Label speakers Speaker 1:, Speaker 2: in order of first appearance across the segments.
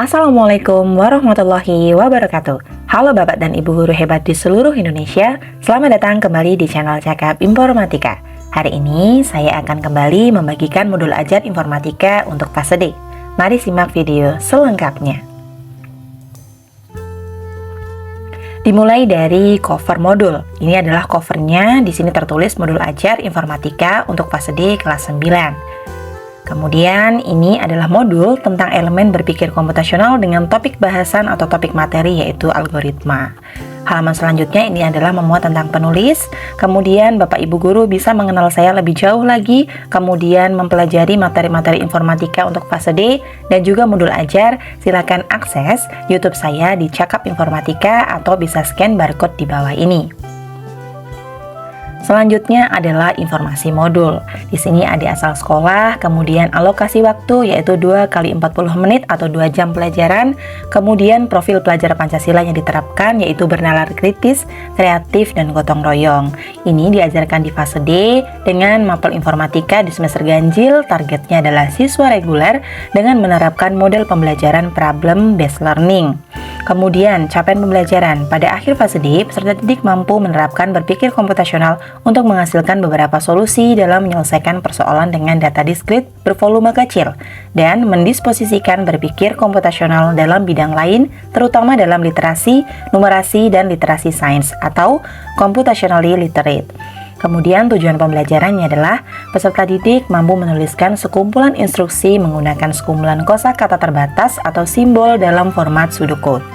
Speaker 1: Assalamualaikum warahmatullahi wabarakatuh. Halo Bapak dan Ibu guru hebat di seluruh Indonesia. Selamat datang kembali di channel Cakap Informatika. Hari ini saya akan kembali membagikan modul ajar informatika untuk fase D. Mari simak video selengkapnya. Dimulai dari cover modul. Ini adalah covernya. Di sini tertulis modul ajar informatika untuk fase D kelas 9. Kemudian ini adalah modul tentang elemen berpikir komputasional dengan topik bahasan atau topik materi yaitu algoritma. Halaman selanjutnya ini adalah memuat tentang penulis. Kemudian Bapak Ibu guru bisa mengenal saya lebih jauh lagi, kemudian mempelajari materi-materi informatika untuk fase D dan juga modul ajar. Silakan akses YouTube saya di Cakap Informatika atau bisa scan barcode di bawah ini. Selanjutnya adalah informasi modul. Di sini ada asal sekolah, kemudian alokasi waktu yaitu 2 kali 40 menit atau 2 jam pelajaran, kemudian profil pelajar Pancasila yang diterapkan yaitu bernalar kritis, kreatif, dan gotong royong. Ini diajarkan di fase D dengan mapel informatika di semester ganjil. Targetnya adalah siswa reguler dengan menerapkan model pembelajaran problem based learning. Kemudian, capaian pembelajaran. Pada akhir fase D, peserta didik mampu menerapkan berpikir komputasional untuk menghasilkan beberapa solusi dalam menyelesaikan persoalan dengan data diskrit bervolume kecil dan mendisposisikan berpikir komputasional dalam bidang lain, terutama dalam literasi, numerasi, dan literasi sains atau computationally literate. Kemudian tujuan pembelajarannya adalah peserta didik mampu menuliskan sekumpulan instruksi menggunakan sekumpulan kosakata terbatas atau simbol dalam format pseudocode.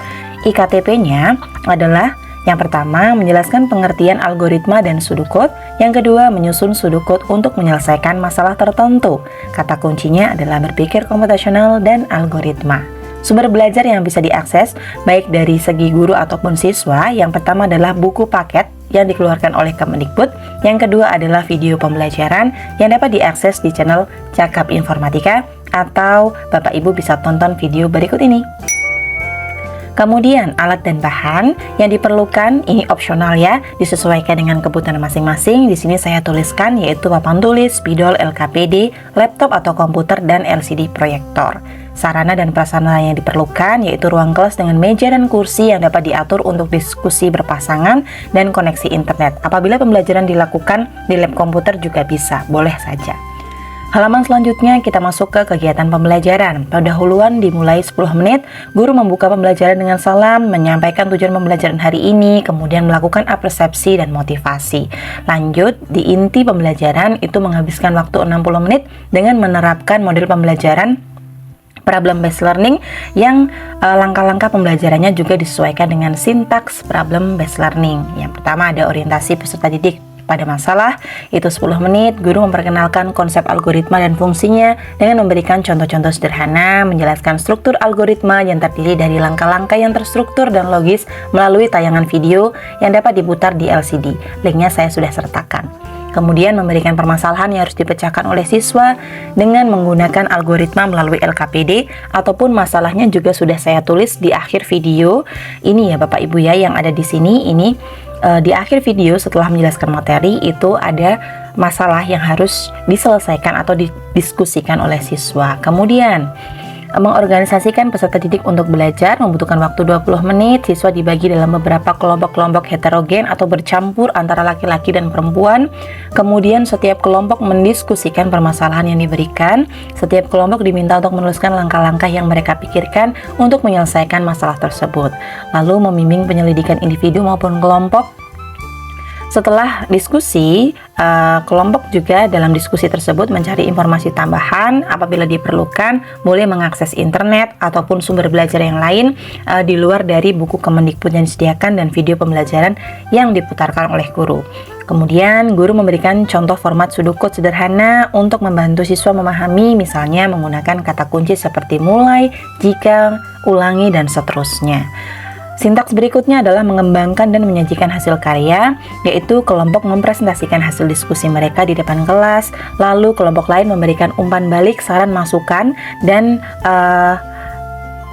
Speaker 1: IKTP-nya adalah yang pertama menjelaskan pengertian algoritma dan pseudocode, yang kedua menyusun pseudocode untuk menyelesaikan masalah tertentu. Kata kuncinya adalah berpikir komputasional dan algoritma. Sumber belajar yang bisa diakses baik dari segi guru ataupun siswa, yang pertama adalah buku paket yang dikeluarkan oleh Kemendikbud, yang kedua adalah video pembelajaran yang dapat diakses di channel Cakap Informatika, atau Bapak Ibu bisa tonton video berikut ini. Kemudian alat dan bahan yang diperlukan ini opsional ya, disesuaikan dengan kebutuhan masing-masing. Di sini saya tuliskan yaitu papan tulis, spidol, LKPD, laptop atau komputer, dan LCD proyektor. Sarana dan prasarana yang diperlukan yaitu ruang kelas dengan meja dan kursi yang dapat diatur untuk diskusi berpasangan dan koneksi internet. Apabila pembelajaran dilakukan di lab komputer juga bisa, boleh saja. Halaman selanjutnya kita masuk ke kegiatan pembelajaran. Pendahuluan dimulai 10 menit, guru membuka pembelajaran dengan salam, menyampaikan tujuan pembelajaran hari ini, kemudian melakukan apresiasi dan motivasi. Lanjut, di inti pembelajaran itu menghabiskan waktu 60 menit dengan menerapkan model pembelajaran problem based learning yang langkah-langkah pembelajarannya juga disesuaikan dengan sintaks problem based learning. Yang pertama ada orientasi peserta didik pada masalah, itu 10 menit. Guru memperkenalkan konsep algoritma dan fungsinya dengan memberikan contoh-contoh sederhana, menjelaskan struktur algoritma yang terdiri dari langkah-langkah yang terstruktur dan logis melalui tayangan video yang dapat diputar di LCD. Linknya saya sudah sertakan. Kemudian memberikan permasalahan yang harus dipecahkan oleh siswa dengan menggunakan algoritma melalui LKPD, ataupun masalahnya juga sudah saya tulis di akhir video. Ini ya Bapak Ibu ya yang ada di sini. Ini di akhir video setelah menjelaskan materi itu ada masalah yang harus diselesaikan atau didiskusikan oleh siswa. Kemudian mengorganisasikan peserta didik untuk belajar membutuhkan waktu 20 menit. Siswa dibagi dalam beberapa kelompok-kelompok heterogen atau bercampur antara laki-laki dan perempuan. Kemudian setiap kelompok mendiskusikan permasalahan yang diberikan. Setiap kelompok diminta untuk menuliskan langkah-langkah yang mereka pikirkan untuk menyelesaikan masalah tersebut. Lalu membimbing penyelidikan individu maupun kelompok. Setelah diskusi, kelompok juga dalam diskusi tersebut mencari informasi tambahan. Apabila diperlukan, boleh mengakses internet ataupun sumber belajar yang lain di luar dari buku Kemendikbud yang disediakan dan video pembelajaran yang diputarkan oleh guru. Kemudian guru memberikan contoh format pseudocode sederhana untuk membantu siswa memahami, misalnya menggunakan kata kunci seperti mulai, jika, ulangi, dan seterusnya. Sintaks berikutnya adalah mengembangkan dan menyajikan hasil karya, yaitu kelompok mempresentasikan hasil diskusi mereka di depan kelas, lalu kelompok lain memberikan umpan balik, saran, masukan, dan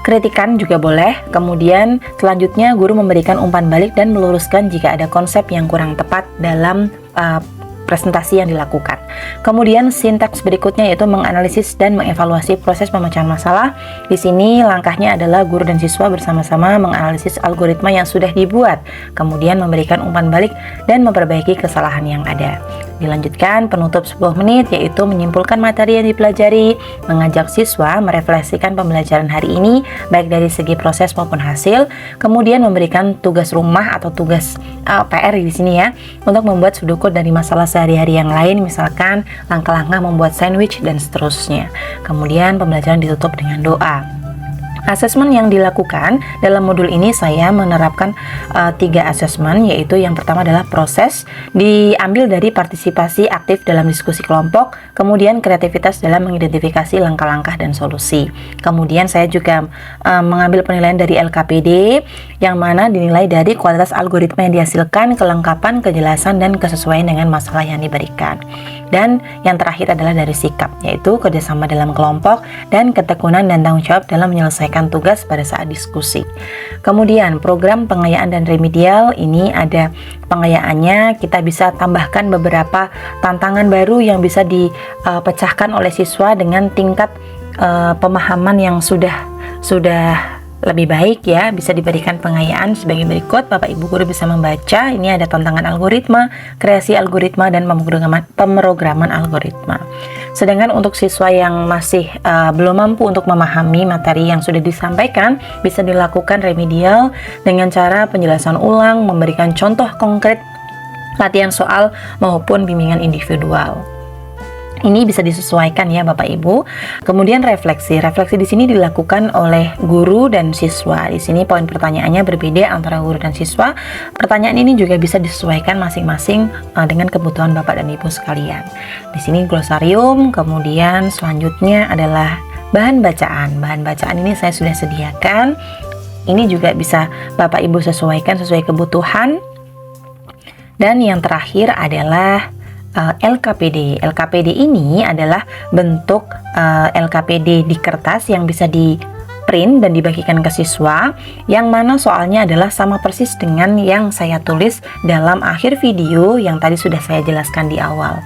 Speaker 1: kritikan juga boleh. Kemudian selanjutnya guru memberikan umpan balik dan meluruskan jika ada konsep yang kurang tepat dalam presentasi yang dilakukan. Kemudian sintaks berikutnya yaitu menganalisis dan mengevaluasi proses pemecahan masalah. Di sini langkahnya adalah guru dan siswa bersama-sama menganalisis algoritma yang sudah dibuat, kemudian memberikan umpan balik dan memperbaiki kesalahan yang ada. Dilanjutkan penutup 10 menit yaitu menyimpulkan materi yang dipelajari, mengajak siswa merefleksikan pembelajaran hari ini baik dari segi proses maupun hasil, kemudian memberikan tugas rumah atau tugas PR di sini ya, untuk membuat sudoku dari masalah sehari-hari yang lain, misalkan langkah-langkah membuat sandwich dan seterusnya. Kemudian pembelajaran ditutup dengan doa. Asesmen yang dilakukan dalam modul ini saya menerapkan 3 asesmen, yaitu yang pertama adalah proses, diambil dari partisipasi aktif dalam diskusi kelompok, kemudian kreativitas dalam mengidentifikasi langkah-langkah dan solusi. Kemudian saya juga mengambil penilaian dari LKPD, yang mana dinilai dari kualitas algoritma yang dihasilkan, kelengkapan, kejelasan, dan kesesuaian dengan masalah yang diberikan. Dan yang terakhir adalah dari sikap, yaitu kerjasama dalam kelompok dan ketekunan dan tanggung jawab dalam menyelesaikan tugas pada saat diskusi. Kemudian program pengayaan dan remedial, ini ada pengayaannya, kita bisa tambahkan beberapa tantangan baru yang bisa dipecahkan oleh siswa dengan tingkat pemahaman yang sudah lebih baik ya. Bisa diberikan pengayaan sebagai berikut. Bapak Ibu guru bisa membaca. Ini ada tantangan algoritma, kreasi algoritma, dan pemrograman algoritma. Sedangkan untuk siswa yang masih belum mampu untuk memahami materi yang sudah disampaikan, bisa dilakukan remedial dengan cara penjelasan ulang, memberikan contoh konkret, latihan soal, maupun bimbingan individual. Ini bisa disesuaikan ya Bapak Ibu. Kemudian refleksi. Refleksi di sini dilakukan oleh guru dan siswa. Di sini poin pertanyaannya berbeda antara guru dan siswa. Pertanyaan ini juga bisa disesuaikan masing-masing dengan kebutuhan Bapak dan Ibu sekalian. Di sini glosarium, kemudian selanjutnya adalah bahan bacaan. Bahan bacaan ini saya sudah sediakan. Ini juga bisa Bapak Ibu sesuaikan sesuai kebutuhan. Dan yang terakhir adalah LKPD. LKPD ini adalah bentuk LKPD di kertas yang bisa di print dan dibagikan ke siswa, yang mana soalnya adalah sama persis dengan yang saya tulis dalam akhir video yang tadi sudah saya jelaskan di awal.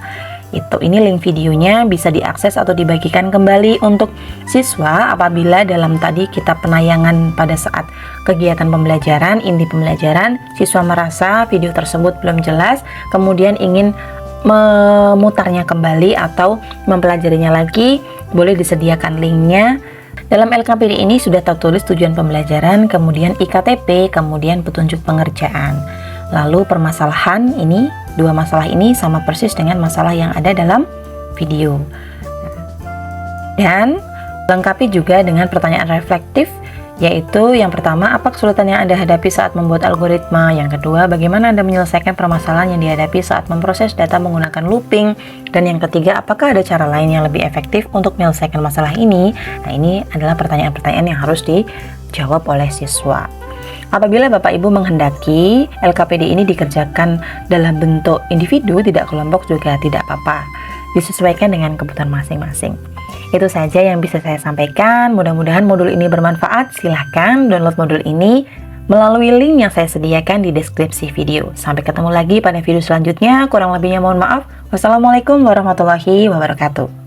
Speaker 1: Ini link videonya bisa diakses atau dibagikan kembali untuk siswa apabila dalam tadi kita penayangan pada saat kegiatan pembelajaran, inti pembelajaran, siswa merasa video tersebut belum jelas, kemudian ingin memutarnya kembali atau mempelajarinya lagi, boleh disediakan linknya. Dalam LKPD ini sudah tertulis tujuan pembelajaran, kemudian IKTP, kemudian petunjuk pengerjaan. Lalu permasalahan ini, 2 masalah ini sama persis dengan masalah yang ada dalam video. Dan lengkapi juga dengan pertanyaan reflektif, yaitu yang pertama, apa kesulitan yang Anda hadapi saat membuat algoritma? Yang kedua, bagaimana Anda menyelesaikan permasalahan yang dihadapi saat memproses data menggunakan looping? Dan yang ketiga, apakah ada cara lain yang lebih efektif untuk menyelesaikan masalah ini? Nah, ini adalah pertanyaan-pertanyaan yang harus dijawab oleh siswa. Apabila Bapak Ibu menghendaki LKPD ini dikerjakan dalam bentuk individu, tidak kelompok, juga tidak apa-apa. Disesuaikan dengan kebutuhan masing-masing. Itu saja yang bisa saya sampaikan. Mudah-mudahan modul ini bermanfaat. Silahkan download modul ini melalui link yang saya sediakan di deskripsi video. Sampai ketemu lagi pada video selanjutnya. Kurang lebihnya mohon maaf. Wassalamualaikum warahmatullahi wabarakatuh.